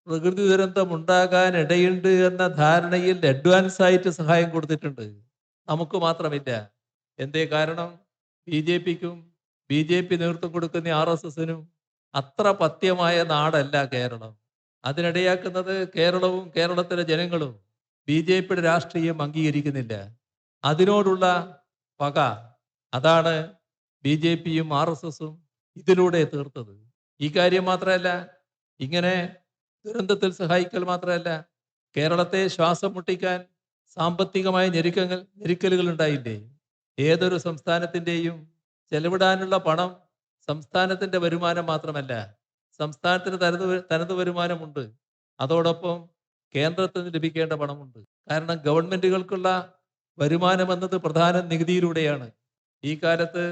പ്രകൃതി ദുരന്തം ഉണ്ടാകാൻ ഇടയുണ്ട് എന്ന ധാരണയിൽ അഡ്വാൻസ് ആയിട്ട് സഹായം കൊടുത്തിട്ടുണ്ട്. നമുക്ക് മാത്രമില്ല. എന്തേ കാരണം? BJPക്കും BJP നേതൃത്വം കൊടുക്കുന്ന RSSനും അത്ര പഥ്യമായ നാടല്ല കേരളം. അതിനിടയാക്കുന്നത് കേരളവും കേരളത്തിലെ ജനങ്ങളും BJPയുടെ രാഷ്ട്രീയം അംഗീകരിക്കുന്നില്ല. അതിനോടുള്ള പക, അതാണ് BJPയും RSSും ഇതിലൂടെ തീർത്തത്. ഈ കാര്യം മാത്രമല്ല, ഇങ്ങനെ ദുരന്തത്തിൽ സഹായിക്കൽ മാത്രമല്ല, കേരളത്തെ ശ്വാസം മുട്ടിക്കാൻ സാമ്പത്തികമായ ഞെരുക്കലുകൾ ഉണ്ടായില്ലേ? ഏതൊരു സംസ്ഥാനത്തിൻ്റെയും ചെലവിടാനുള്ള പണം സംസ്ഥാനത്തിന്റെ വരുമാനം മാത്രമല്ല, സംസ്ഥാനത്തിന് തനത് വരുമാനമുണ്ട്, അതോടൊപ്പം കേന്ദ്രത്തിന് ലഭിക്കേണ്ട പണമുണ്ട്. കാരണം ഗവൺമെന്റുകൾക്കുള്ള വരുമാനം എന്നത് പ്രധാന നികുതിയിലൂടെയാണ്. ഈ കാലത്ത്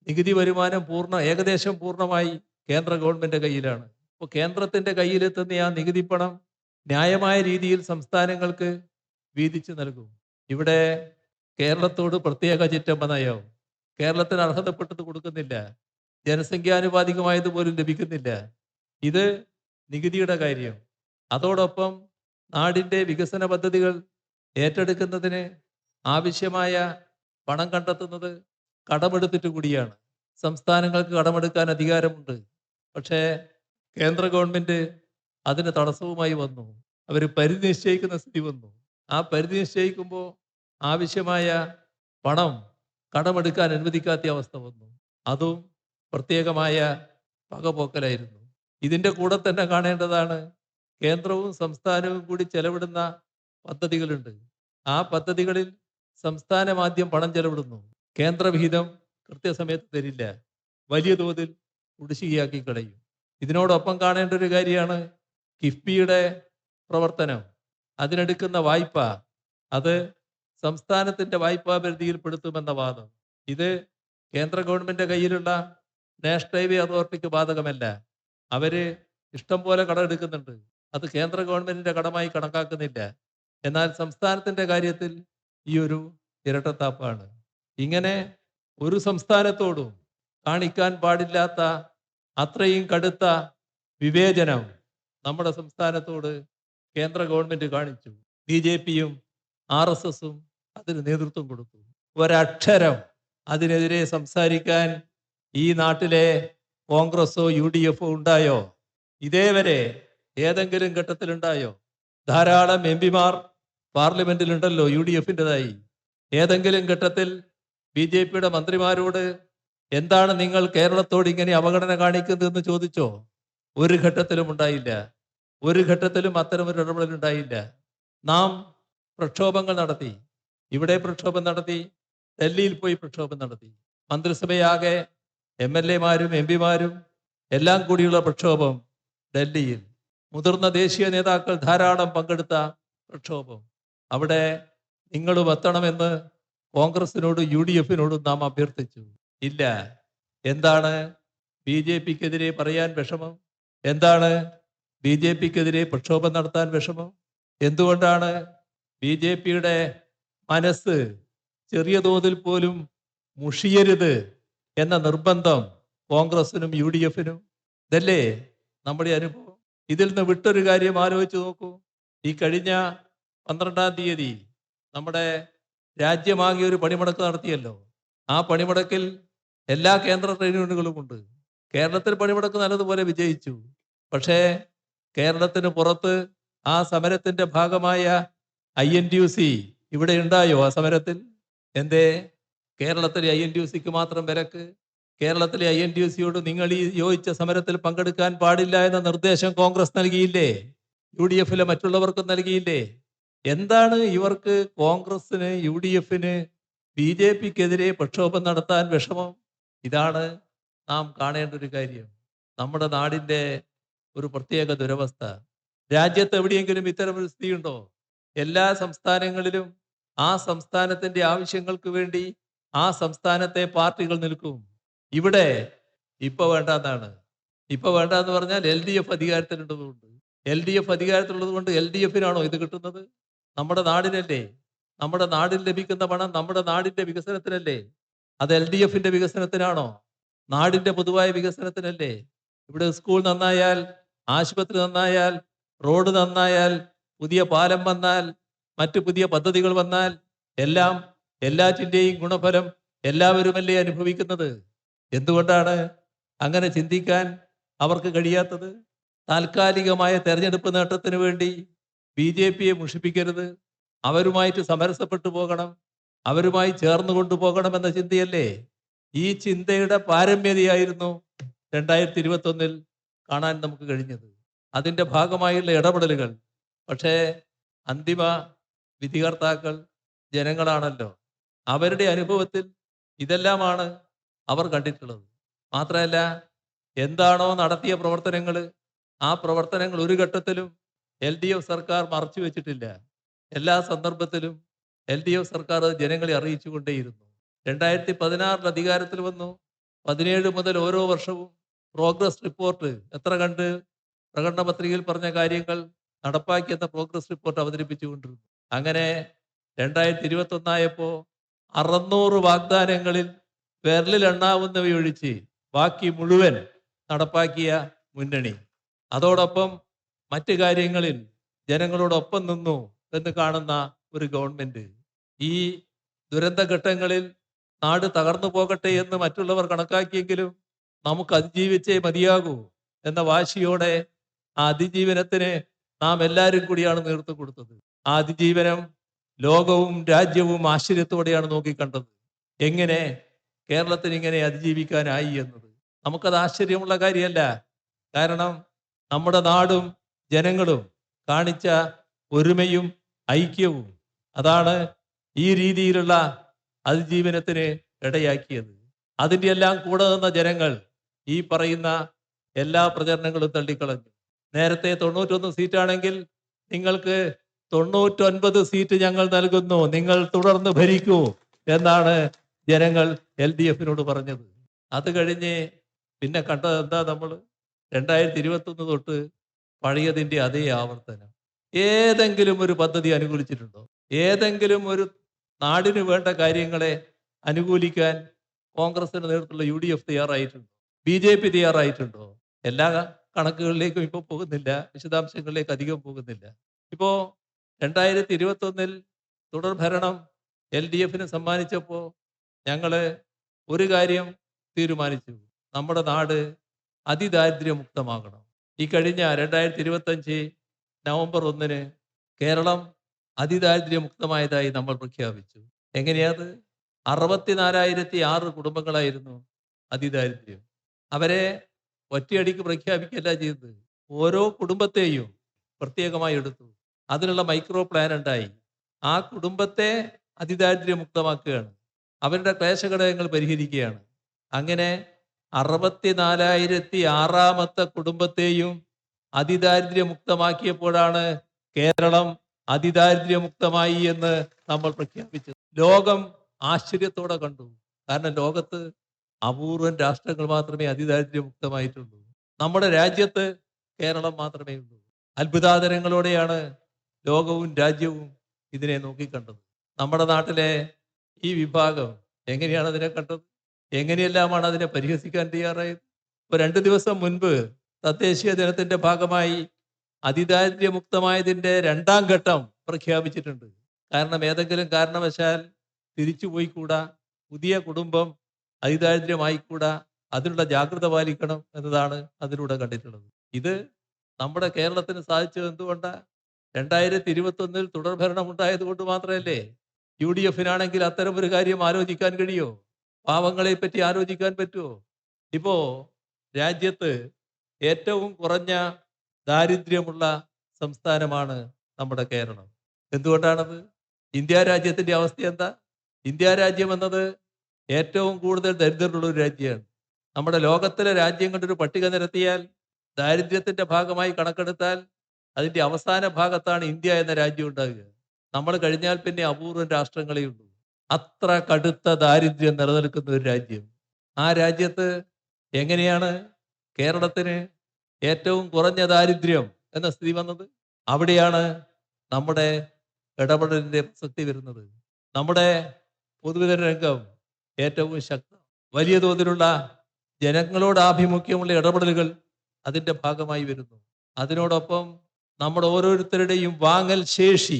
നികുതി വരുമാനം ഏകദേശം പൂർണ്ണമായി കേന്ദ്ര ഗവൺമെന്റ് കയ്യിലാണ്. അപ്പോൾ കേന്ദ്രത്തിന്റെ കയ്യിലെത്തുന്ന ആ നികുതി പണം ന്യായമായ രീതിയിൽ സംസ്ഥാനങ്ങൾക്ക് വീതിച്ചു നൽകും. ഇവിടെ കേരളത്തോട് പ്രത്യേക ചിറ്റമ്മ നയം, കേരളത്തിന് അർഹതപ്പെട്ടത് കൊടുക്കുന്നില്ല, ജനസംഖ്യാനുപാതികമായത് പോലും ലഭിക്കുന്നില്ല. ഇത് നികുതിയുടെ കാര്യം. അതോടൊപ്പം നാടിൻ്റെ വികസന പദ്ധതികൾ ഏറ്റെടുക്കുന്നതിന് ആവശ്യമായ പണം കണ്ടെത്തുന്നത് കടമെടുത്തിട്ട് കൂടിയാണ്. സംസ്ഥാനങ്ങൾക്ക് കടമെടുക്കാൻ അധികാരമുണ്ട്. പക്ഷേ കേന്ദ്ര ഗവൺമെന്റ് അതിന് തടസ്സവുമായി വന്നു. അവർ പരിധി നിശ്ചയിക്കുന്ന സ്ഥിതി വന്നു. ആ പരിധി നിശ്ചയിക്കുമ്പോൾ ആവശ്യമായ പണം കടമെടുക്കാൻ അനുവദിക്കാത്ത അവസ്ഥ വന്നു. അതും പ്രത്യേകമായ പകപോക്കലായിരുന്നു. ഇതിൻ്റെ കൂടെ തന്നെ കാണേണ്ടതാണ്, കേന്ദ്രവും സംസ്ഥാനവും കൂടി ചെലവിടുന്ന പദ്ധതികളുണ്ട്. ആ പദ്ധതികളിൽ സംസ്ഥാനം ആദ്യം പണം ചെലവിടുന്നു. കേന്ദ്രവിഹിതം കൃത്യസമയത്ത് തരില്ല. വലിയ തോതിൽ കുടിശ്ശികയാക്കി കളയും. ഇതിനോടൊപ്പം കാണേണ്ട ഒരു കാര്യമാണ് കിഫ്ബിയുടെ പ്രവർത്തനം. അതിനെടുക്കുന്ന വായ്പ അത് സംസ്ഥാനത്തിന്റെ വായ്പാ പരിധിയിൽപ്പെടുത്തുമെന്ന വാദം. ഇത് കേന്ദ്ര ഗവൺമെന്റ് കയ്യിലുള്ള നാഷണൽ ഹൈവേ അതോറിറ്റിക്ക് ബാധകമല്ല. അവര് ഇഷ്ടം പോലെ കടമെടുക്കുന്നുണ്ട്. അത് കേന്ദ്ര ഗവൺമെന്റിന്റെ കടമായി കണക്കാക്കുന്നില്ല. എന്നാൽ സംസ്ഥാനത്തിന്റെ കാര്യത്തിൽ ഈ ഒരു ഇരട്ടത്താപ്പാണ്. ഇങ്ങനെ ഒരു സംസ്ഥാനത്തോടും കാണിക്കാൻ പാടില്ലാത്ത അത്രയും കടുത്ത വിവേചനം നമ്മുടെ സംസ്ഥാനത്തോട് കേന്ദ്ര ഗവൺമെന്റ് കാണിച്ചു. BJPയും RSSും അതിന് നേതൃത്വം കൊടുത്തു. ഒരക്ഷരം അതിനെതിരെ സംസാരിക്കാൻ ഈ നാട്ടിലെ കോൺഗ്രസോ UDFോ ഉണ്ടായോ? ഇതേവരെ ഏതെങ്കിലും ഘട്ടത്തിലുണ്ടായോ? ധാരാളം MP-മാർ പാർലമെന്റിലുണ്ടല്ലോ UDFിൻ്റെതായി. ഏതെങ്കിലും ഘട്ടത്തിൽ BJPയുടെ മന്ത്രിമാരോട് എന്താണ് നിങ്ങൾ കേരളത്തോട് ഇങ്ങനെ അവഗണന കാണിക്കുന്നതെന്ന് ചോദിച്ചോ? ഒരു ഘട്ടത്തിലും ഉണ്ടായില്ല. ഒരു ഘട്ടത്തിലും അത്തരമൊരു ഇടപെടലുണ്ടായില്ല. നാം പ്രക്ഷോഭങ്ങൾ നടത്തി. ഇവിടെ പ്രക്ഷോഭം നടത്തി, ഡൽഹിയിൽ പോയി പ്രക്ഷോഭം നടത്തി. മന്ത്രിസഭയാകെ MLA-മാരും MP-മാരും എല്ലാം കൂടിയുള്ള പ്രക്ഷോഭം ഡൽഹിയിൽ. മുതിർന്ന ദേശീയ നേതാക്കൾ ധാരാളം പങ്കെടുത്ത പ്രക്ഷോഭം. അവിടെ നിങ്ങളും എത്തണമെന്ന് കോൺഗ്രസിനോടും UDFിനോടും നാം അഭ്യർത്ഥിച്ചു. ഇല്ല. എന്താണ് BJPക്കെതിരെ പറയാൻ വിഷമം? എന്താണ് BJPക്കെതിരെ പ്രക്ഷോഭം നടത്താൻ വിഷമം? എന്തുകൊണ്ടാണ് BJPയുടെ മനസ്സ് ചെറിയ തോതിൽ പോലും മുഷിയരുത് എന്ന നിർബന്ധം കോൺഗ്രസിനും UDFിനും? ഇതല്ലേ നമ്മുടെ അനുഭവം? ഇതിൽ നിന്ന് വിട്ടൊരു കാര്യം ആലോചിച്ച് നോക്കൂ. ഈ കഴിഞ്ഞ 12-ാം തീയതി നമ്മുടെ രാജ്യമാകെ ഒരു പണിമുടക്ക് നടത്തിയല്ലോ. ആ പണിമുടക്കിൽ എല്ലാ കേന്ദ്ര ട്രേഡ് യൂണിയനുകളും ഉണ്ട്. കേരളത്തിൽ പണിമുടക്ക് നല്ലതുപോലെ വിജയിച്ചു. പക്ഷേ കേരളത്തിന് പുറത്ത് ആ സമരത്തിന്റെ ഭാഗമായ INTUC ഇവിടെ ഉണ്ടായോ ആ സമരത്തിൽ? എന്തേ കേരളത്തിലെ INTUCക്ക് മാത്രം വിലക്ക്? കേരളത്തിലെ INTUCയോട് നിങ്ങൾ ഈ യോജിച്ച സമരത്തിൽ പങ്കെടുക്കാൻ പാടില്ല എന്ന നിർദ്ദേശം കോൺഗ്രസ് നൽകിയില്ലേ? UDFിലെ മറ്റുള്ളവർക്കും നൽകിയില്ലേ? എന്താണ് ഇവർക്ക്, കോൺഗ്രസിന് UDFിന് BJPക്കെതിരെ പ്രക്ഷോഭം നടത്താൻ വിഷമം? ഇതാണ് നാം കാണേണ്ട ഒരു കാര്യം. നമ്മുടെ നാടിൻ്റെ ഒരു പ്രത്യേക ദുരവസ്ഥ. രാജ്യത്ത് എവിടെയെങ്കിലും ഇത്തരമൊരു സ്ഥിതിയുണ്ടോ? എല്ലാ സംസ്ഥാനങ്ങളിലും ആ സംസ്ഥാനത്തിന്റെ ആവശ്യങ്ങൾക്ക് വേണ്ടി ആ സംസ്ഥാനത്തെ പാർട്ടികൾ നിൽക്കും. ഇവിടെ ഇപ്പൊ വേണ്ടെന്നാണ്. ഇപ്പൊ വേണ്ടെന്ന് പറഞ്ഞാൽ LDF അധികാരത്തിലുള്ളതുകൊണ്ട്. LDF അധികാരത്തിലുള്ളത് കൊണ്ട് LDFിനാണോ ഇത് കിട്ടുന്നത്? നമ്മുടെ നാടിനല്ലേ? നമ്മുടെ നാടിന് ലഭിക്കുന്ന പണം നമ്മുടെ നാടിന്റെ വികസനത്തിനല്ലേ? അത് LDFിന്റെ വികസനത്തിനാണോ? നാടിന്റെ പൊതുവായ വികസനത്തിനല്ലേ? ഇവിടെ സ്കൂൾ നന്നായാൽ, ആശുപത്രി നന്നായാൽ, റോഡ് നന്നായാൽ, പുതിയ പാലം വന്നാൽ, മറ്റു പുതിയ പദ്ധതികൾ വന്നാൽ എല്ലാം എല്ലാറ്റിൻ്റെയും ഗുണഫലം എല്ലാവരുമല്ലേ അനുഭവിക്കുന്നത്? എന്തുകൊണ്ടാണ് അങ്ങനെ ചിന്തിക്കാൻ അവർക്ക് കഴിയാത്തത്? താൽക്കാലികമായ തെരഞ്ഞെടുപ്പ് നേട്ടത്തിന് വേണ്ടി BJPയെ മുഷിപ്പിക്കരുത്, അവരുമായിട്ട് സമരസപ്പെട്ടു പോകണം, അവരുമായി ചേർന്ന് കൊണ്ടുപോകണമെന്ന ചിന്തയല്ലേ? ഈ ചിന്തയുടെ പാരമ്യതയായിരുന്നു 2021 കാണാൻ നമുക്ക് കഴിഞ്ഞത്. അതിൻ്റെ ഭാഗമായുള്ള ഇടപെടലുകൾ. പക്ഷേ അന്തിമ വിധികർത്താക്കൾ ജനങ്ങളാണല്ലോ. അവരുടെ അനുഭവത്തിൽ ഇതെല്ലാമാണ് അവർ കണ്ടിട്ടുള്ളത്. മാത്രമല്ല, എന്താണോ നടത്തിയ പ്രവർത്തനങ്ങൾ, ആ പ്രവർത്തനങ്ങൾ ഒരു ഘട്ടത്തിലും LDF സർക്കാർ മറച്ചു വെച്ചിട്ടില്ല. എല്ലാ സന്ദർഭത്തിലും LDF സർക്കാർ ജനങ്ങളെ അറിയിച്ചുകൊണ്ടേയിരുന്നു. 2016 അധികാരത്തിൽ വന്നു. 17 മുതൽ ഓരോ വർഷവും പ്രോഗ്രസ് റിപ്പോർട്ട് എത്ര കണ്ട് പ്രകടന പത്രികയിൽ പറഞ്ഞ കാര്യങ്ങൾ നടപ്പാക്കിയെന്ന പ്രോഗ്രസ് റിപ്പോർട്ട് അവതരിപ്പിച്ചുകൊണ്ടിരുന്നു. അങ്ങനെ 2021 ആയപ്പോൾ 600 വാഗ്ദാനങ്ങളിൽ വിരലിലെണ്ണാവുന്നവയൊഴിച്ച് ബാക്കി മുഴുവൻ നടപ്പാക്കിയ മുന്നണി. അതോടൊപ്പം മറ്റു കാര്യങ്ങളിൽ ജനങ്ങളോടൊപ്പം നിന്നു എന്ന് കാണുന്ന ഒരു ഗവൺമെന്റ്. ഈ ദുരന്തഘട്ടങ്ങളിൽ നാട് തകർന്നു പോകട്ടെ എന്ന് മറ്റുള്ളവർ കണക്കാക്കിയെങ്കിലും നമുക്ക് അതിജീവിച്ചേ മതിയാകൂ എന്ന വാശിയോടെ ആ അതിജീവനത്തിന് നാം എല്ലാവരും കൂടിയാണ് നേതൃത്വം കൊടുത്തത്. ആ അതിജീവനം ലോകവും രാജ്യവും ആശ്ചര്യത്തോടെയാണ് നോക്കിക്കണ്ടത്. എങ്ങനെ കേരളത്തിന് ഇങ്ങനെ അതിജീവിക്കാനായി എന്നത് നമുക്കത് ആശ്ചര്യമുള്ള കാര്യമല്ല. കാരണം നമ്മുടെ നാടും ജനങ്ങളും കാണിച്ച ഒരുമയും ഐക്യവും അതാണ് ഈ രീതിയിലുള്ള അതിജീവനത്തിന് ഇടയാക്കിയത്. അതിൻ്റെ എല്ലാം കൂടെ നിന്ന ജനങ്ങൾ ഈ പറയുന്ന എല്ലാ പ്രചരണങ്ങളും തള്ളിക്കളഞ്ഞു. നേരത്തെ 91 സീറ്റാണെങ്കിൽ നിങ്ങൾക്ക് 99 സീറ്റ് ഞങ്ങൾ നൽകുന്നു, നിങ്ങൾ തുടർന്ന് ഭരിക്കൂ എന്നാണ് ജനങ്ങൾ LDF-നോട് പറഞ്ഞത്. അത് കഴിഞ്ഞ് പിന്നെ കണ്ടത് എന്താ? നമ്മൾ 2021 തൊട്ട് പഴയതിൻ്റെ അതേ ആവർത്തനം. ഏതെങ്കിലും ഒരു പദ്ധതി അനുകൂലിച്ചിട്ടുണ്ടോ? ഏതെങ്കിലും ഒരു നാടിന് വേണ്ട കാര്യങ്ങളെ അനുകൂലിക്കാൻ കോൺഗ്രസിന്റെ നേതൃത്വത്തിലുള്ള UDF തയ്യാറായിട്ടുണ്ടോ? BJP തയ്യാറായിട്ടുണ്ടോ? എല്ലാ കണക്കുകളിലേക്കും ഇപ്പോൾ പോകുന്നില്ല, വിശദാംശങ്ങളിലേക്ക് അധികം പോകുന്നില്ല. ഇപ്പോ 2021 തുടർ ഭരണം LDF-ന് സമ്മാനിച്ചപ്പോൾ ഞങ്ങള് ഒരു കാര്യം തീരുമാനിച്ചു, നമ്മുടെ നാട് അതിദാരിദ്ര്യമുക്തമാകണം. ഈ കഴിഞ്ഞ 2025 നവംബർ 1 കേരളം അതിദാരിദ്ര്യമുക്തമായതായി നമ്മൾ പ്രഖ്യാപിച്ചു. എങ്ങനെയാത്? 64,006 കുടുംബങ്ങളായിരുന്നു അതിദാരിദ്ര്യം. അവരെ ഒറ്റയടിക്ക് പ്രഖ്യാപിക്കല്ല ചെയ്തത്, ഓരോ കുടുംബത്തെയും പ്രത്യേകമായി എടുത്തു. അതിനുള്ള മൈക്രോ പ്ലാൻ ഉണ്ടായി. ആ കുടുംബത്തെ അതിദാരിദ്ര്യമുക്തമാക്കുകയാണ്, അവരുടെ ക്ലേശഘടകങ്ങൾ പരിഹരിക്കുകയാണ്. അങ്ങനെ 64,006 കുടുംബത്തെയും അതിദാരിദ്ര്യമുക്തമാക്കിയപ്പോഴാണ് കേരളം അതിദാരിദ്ര്യമുക്തമായി എന്ന് നമ്മൾ പ്രഖ്യാപിച്ചത്. ലോകം ആശ്ചര്യത്തോടെ കണ്ടു. കാരണം ലോകത്ത് അപൂർവം രാഷ്ട്രങ്ങൾ മാത്രമേ അതിദാരിദ്ര്യമുക്തമായിട്ടുള്ളൂ. നമ്മുടെ രാജ്യത്ത് കേരളം മാത്രമേ ഉള്ളൂ. അത്ഭുതാദരങ്ങളോടെയാണ് ലോകവും രാജ്യവും ഇതിനെ നോക്കിക്കണ്ടത്. നമ്മുടെ നാട്ടിലെ ഈ വിഭാഗം എങ്ങനെയാണ് അതിനെ കണ്ടത്? എങ്ങനെയെല്ലാമാണ് അതിനെ പരിഹസിക്കാൻ തയ്യാറായത്? ഇപ്പൊ 2 ദിവസം മുൻപ് തദ്ദേശീയ ദിനത്തിന്റെ ഭാഗമായി അതിദാരിദ്ര്യമുക്തമായതിന്റെ 2ാം ഘട്ടം പ്രഖ്യാപിച്ചിട്ടുണ്ട്. കാരണം ഏതെങ്കിലും കാരണവശാൽ തിരിച്ചുപോയിക്കൂടാ, പുതിയ കുടുംബം അതിദാരിദ്ര്യമായിക്കൂടാ, അതിനുള്ള ജാഗ്രത പാലിക്കണം എന്നതാണ് അതിലൂടെ കണ്ടിട്ടുള്ളത്. ഇത് നമ്മുടെ കേരളത്തിന് സാധിച്ചത് എന്തുകൊണ്ടാ? 2021 തുടർഭരണം ഉണ്ടായത് കൊണ്ട് മാത്രമല്ലേ. UDF-നാണെങ്കിൽ അത്തരം ഒരു കാര്യം ആലോചിക്കാൻ കഴിയോ? പാവങ്ങളെ പറ്റി ആലോചിക്കാൻ പറ്റുമോ? ഇപ്പോ രാജ്യത്ത് ഏറ്റവും കുറഞ്ഞ ദാരിദ്ര്യമുള്ള സംസ്ഥാനമാണ് നമ്മുടെ കേരളം. എന്തുകൊണ്ടാണത്? ഇന്ത്യ രാജ്യത്തിന്റെ അവസ്ഥ എന്താ? ഇന്ത്യ രാജ്യം എന്നത് ഏറ്റവും കൂടുതൽ ദരിദ്രരുള്ള ഒരു രാജ്യമാണ്. നമ്മുടെ ലോകത്തിലെ രാജ്യങ്ങളുടെ ഒരു പട്ടിക നിരത്തിയാൽ, ദാരിദ്ര്യത്തിന്റെ ഭാഗമായി കണക്കെടുത്താൽ അതിന്റെ അവസാന ഭാഗത്താണ് ഇന്ത്യ എന്ന രാജ്യം ഉണ്ടാകുക. നമ്മൾ കഴിഞ്ഞാൽ പിന്നെ അപൂർവം രാഷ്ട്രങ്ങളേ ഉള്ളൂ. അത്ര കടുത്ത ദാരിദ്ര്യം നിലനിൽക്കുന്ന ഒരു രാജ്യം. ആ രാജ്യത്ത് എങ്ങനെയാണ് കേരളത്തിന് ഏറ്റവും കുറഞ്ഞ ദാരിദ്ര്യം എന്ന സ്ഥിതി വന്നത്? അവിടെയാണ് നമ്മുടെ ഇടപെടലിന്റെ പ്രസക്തി വരുന്നത്. നമ്മുടെ പൊതുവിതരണ രംഗം ഏറ്റവും ശക്തം. വലിയ തോതിലുള്ള ജനങ്ങളോട് ആഭിമുഖ്യമുള്ള ഇടപെടലുകൾ അതിന്റെ ഭാഗമായി വരുന്നു. അതിനോടൊപ്പം നമ്മുടെ ഓരോരുത്തരുടെയും വാങ്ങൽ ശേഷി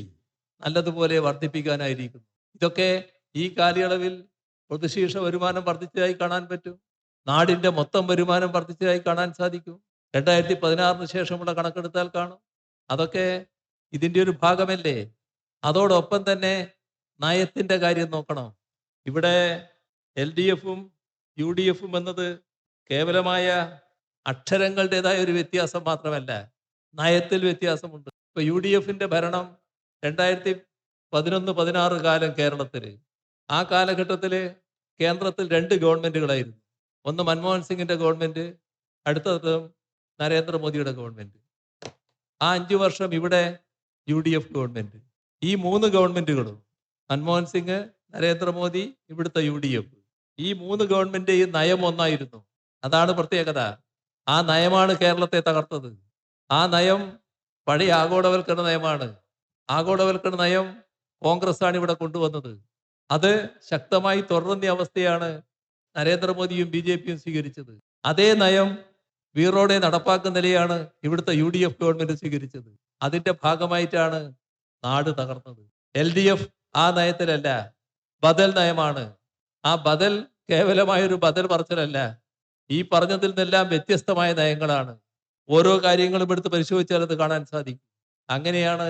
നല്ലതുപോലെ വർദ്ധിപ്പിക്കാനായിരിക്കുന്നു. ഇതൊക്കെ ഈ കാലയളവിൽ പ്രതിശീർഷ വരുമാനം വർദ്ധിച്ചതായി കാണാൻ പറ്റും. നാടിന്റെ മൊത്തം വരുമാനം വർദ്ധിച്ചതായി കാണാൻ സാധിക്കും. 2016 ശേഷമുള്ള കണക്കെടുത്താൽ കാണും. അതൊക്കെ ഇതിൻ്റെ ഒരു ഭാഗമല്ലേ. അതോടൊപ്പം തന്നെ നയത്തിന്റെ കാര്യം നോക്കണം. ഇവിടെ LDF-ഉം UDF-ഉം എന്നത് കേവലമായ അക്ഷരങ്ങളുടേതായ ഒരു വ്യത്യാസം മാത്രമല്ല, നയത്തിൽ വ്യത്യാസമുണ്ട്. ഇപ്പൊ UDF-ന്റെ ഭരണം 2011-16 കാലം കേരളത്തിൽ, ആ കാലഘട്ടത്തിൽ കേന്ദ്രത്തിൽ 2 ഗവൺമെന്റുകളായിരുന്നു. ഒന്ന് മൻമോഹൻ സിംഗിന്റെ ഗവൺമെന്റ്, അടുത്തത് നരേന്ദ്രമോദിയുടെ ഗവൺമെന്റ്. ആ 5 വർഷം ഇവിടെ UDF ഗവൺമെന്റ്. ഈ 3 ഗവൺമെന്റുകളും, മൻമോഹൻ സിംഗ്, നരേന്ദ്രമോദി, ഇവിടുത്തെ UDF, ഈ 3 ഗവൺമെന്റിന്റെയും നയം ഒന്നായിരുന്നു. അതാണ് പ്രത്യേകത. ആ നയമാണ് കേരളത്തെ തകർത്തത്. ആ നയം പഴയ ആഗോളവൽക്കരണ നയമാണ്. ആഗോളവൽക്കരണ നയം കോൺഗ്രസ് ആണ് ഇവിടെ കൊണ്ടുവന്നത്. അത് ശക്തമായി തുടരുന്ന അവസ്ഥയാണ് നരേന്ദ്രമോദിയും BJP-യും സ്വീകരിച്ചത്. അതേ നയം വീറോടെ നടപ്പാക്കുന്ന നിലയാണ് ഇവിടുത്തെ UDF ഗവൺമെന്റ് സ്വീകരിച്ചത്. അതിന്റെ ഭാഗമായിട്ടാണ് നാട് തകർന്നത്. LDF ആ നയത്തിലല്ല, ബദൽ നയമാണ്. ആ ബദൽ കേവലമായൊരു ബദൽ പറച്ചിലല്ല. ഈ പറഞ്ഞതിൽ നിന്നെല്ലാം വ്യത്യസ്തമായ നയങ്ങളാണ്. ഓരോ കാര്യങ്ങളും എടുത്ത് പരിശോധിച്ചാൽ അത് കാണാൻ സാധിക്കും. അങ്ങനെയാണ്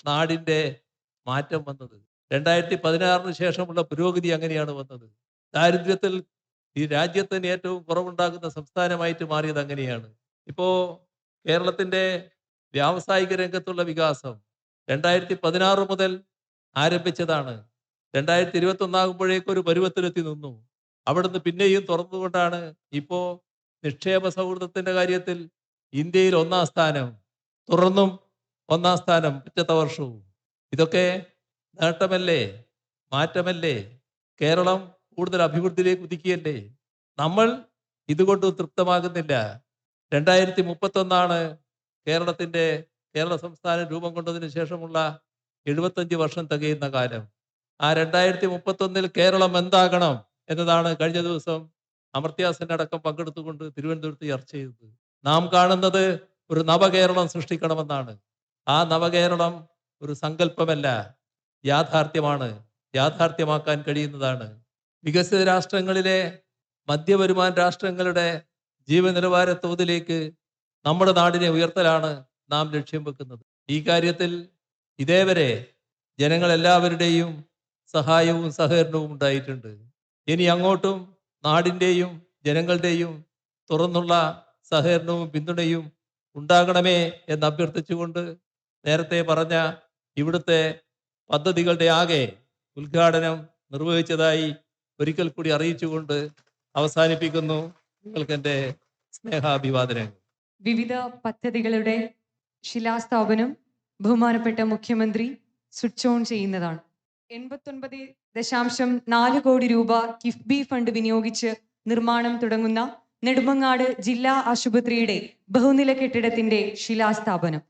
നാടിന്റെ മാറ്റം വന്നത്. 2016 ശേഷമുള്ള പുരോഗതി അങ്ങനെയാണ് വന്നത്. ദാരിദ്ര്യത്തിൽ ഈ രാജ്യത്തിന് ഏറ്റവും കുറവുണ്ടാകുന്ന സംസ്ഥാനമായിട്ട് മാറിയത് അങ്ങനെയാണ്. ഇപ്പോ കേരളത്തിന്റെ വ്യാവസായിക രംഗത്തുള്ള വികാസം 2016 മുതൽ ആരംഭിച്ചതാണ്. 2021 ആകുമ്പോഴേക്കും ഒരു പരുവത്തിലെത്തി നിന്നു. അവിടുന്ന് പിന്നെയും തുറന്നുകൊണ്ടാണ് ഇപ്പോ നിക്ഷേപ സൗഹൃദത്തിന്റെ കാര്യത്തിൽ ഇന്ത്യയിൽ 1-ാം സ്ഥാനം, തുടർന്നും 1-ാം സ്ഥാനം പിറ്റത്തെ വർഷവും. ഇതൊക്കെ നേട്ടമല്ലേ, മാറ്റമല്ലേ? കേരളം കൂടുതൽ അഭിവൃദ്ധിയിലേക്ക് കുതിക്കുകയല്ലേ? നമ്മൾ ഇതുകൊണ്ട് തൃപ്തമാകുന്നില്ല. 2031 കേരള സംസ്ഥാനം രൂപം കൊണ്ടതിന് ശേഷമുള്ള 75 വർഷം തികയുന്ന കാലം. ആ 2031 കേരളം എന്താകണം എന്നതാണ് കഴിഞ്ഞ ദിവസം അമർത്യാസെൻ അടക്കം പങ്കെടുത്തുകൊണ്ട് തിരുവനന്തപുരത്ത് ചർച്ച ചെയ്തത്. നാം കാണുന്നത് ഒരു നവകേരളം സൃഷ്ടിക്കണമെന്നാണ്. ആ നവകേരളം ഒരു സങ്കല്പമല്ല, യാഥാർത്ഥ്യമാണ്, യാഥാർത്ഥ്യമാക്കാൻ കഴിയുന്നതാണ്. വികസിത രാഷ്ട്രങ്ങളിലെ മധ്യവരുമാന രാഷ്ട്രങ്ങളുടെ ജീവനിലവാര തോതിലേക്ക് നമ്മുടെ നാടിനെ ഉയർത്തലാണ് നാം ലക്ഷ്യം വെക്കുന്നത്. ഈ കാര്യത്തിൽ ഇതേവരെ ജനങ്ങളെല്ലാവരുടെയും സഹായവും സഹകരണവും ഉണ്ടായിട്ടുണ്ട്. ഇനി അങ്ങോട്ടും നാടിൻ്റെയും ജനങ്ങളുടെയും തുറന്നുള്ള സഹകരണവും പിന്തുണയും ഉണ്ടാകണമേ എന്ന് അഭ്യർത്ഥിച്ചുകൊണ്ട് നേരത്തെ പറഞ്ഞ ഇവിടുത്തെ പദ്ധതികളുടെ ആകെ ഉദ്ഘാടനം നിർവഹിച്ചതായി ഒരിക്കൽ കൂടി അറിയിച്ചുകൊണ്ട് അവസാനിപ്പിക്കുന്നു. നിങ്ങൾക്ക് എൻ്റെ സ്നേഹാഭിവാദനങ്ങൾ. വിവിധ പദ്ധതികളുടെ ശിലാസ്ഥാപനം ബഹുമാനപ്പെട്ട മുഖ്യമന്ത്രി സ്വിച്ച് ഓൺ ചെയ്യുന്നതാണ്. 89.4 കോടി രൂപ കിഫ്ബി ഫണ്ട് വിനിയോഗിച്ച് നിർമ്മാണം തുടങ്ങുന്ന നെടുമങ്ങാട് ജില്ലാ ആശുപത്രിയുടെ ബഹുനില കെട്ടിടത്തിന്റെ ശിലാസ്ഥാപനം.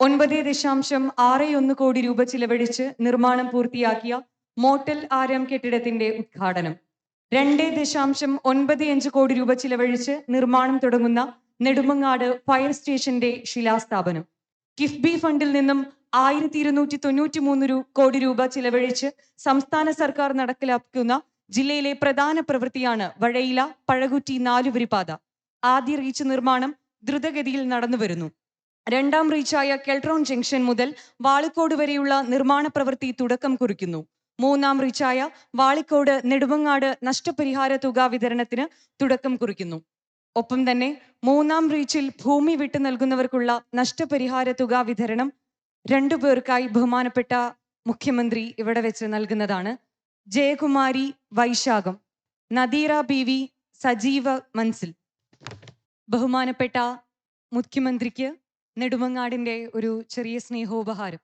9.61 കോടി രൂപ ചിലവഴിച്ച് നിർമ്മാണം പൂർത്തിയാക്കിയ മോട്ടൽ ആരം കെട്ടിടത്തിന്റെ ഉദ്ഘാടനം. 2.95 കോടി രൂപ ചിലവഴിച്ച് നിർമ്മാണം തുടങ്ങുന്ന നെടുമങ്ങാട് ഫയർ സ്റ്റേഷന്റെ ശിലാസ്ഥാപനം. കിഫ്ബി ഫണ്ടിൽ നിന്നും 1293 കോടി രൂപ ചിലവഴിച്ച് സംസ്ഥാന സർക്കാർ നടപ്പിലാക്കുന്ന ജില്ലയിലെ പ്രധാന പ്രവൃത്തിയാണ് വഴയില പഴകുറ്റി 4-വരിപ്പാത. ആദ്യ റീച്ച് നിർമ്മാണം ദ്രുതഗതിയിൽ നടന്നുവരുന്നു. 2-ാം റീച്ചായ കെൽട്രോൺ ജംഗ്ഷൻ മുതൽ വാളിക്കോട് വരെയുള്ള നിർമ്മാണ പ്രവൃത്തി തുടക്കം കുറിക്കുന്നു. 3-ാം റീച്ചായ വാളിക്കോട് നെടുമങ്ങാട് നഷ്ടപരിഹാര തുക വിതരണത്തിന് തുടക്കം കുറിക്കുന്നു. ഒപ്പം തന്നെ 3-ാം റീച്ചിൽ ഭൂമി വിട്ടു നൽകുന്നവർക്കുള്ള നഷ്ടപരിഹാര തുക വിതരണം 2 പേർക്കായി ബഹുമാനപ്പെട്ട മുഖ്യമന്ത്രി ഇവിടെ വെച്ച് നൽകുന്നതാണ്. ജയകുമാരി വൈശാഖം, നദീറ ബീവി സജീവ മൻസിൽ. ബഹുമാനപ്പെട്ട മുഖ്യമന്ത്രിക്ക് നെടുമങ്ങാടിന്റെ ഒരു ചെറിയ സ്നേഹോപഹാരം.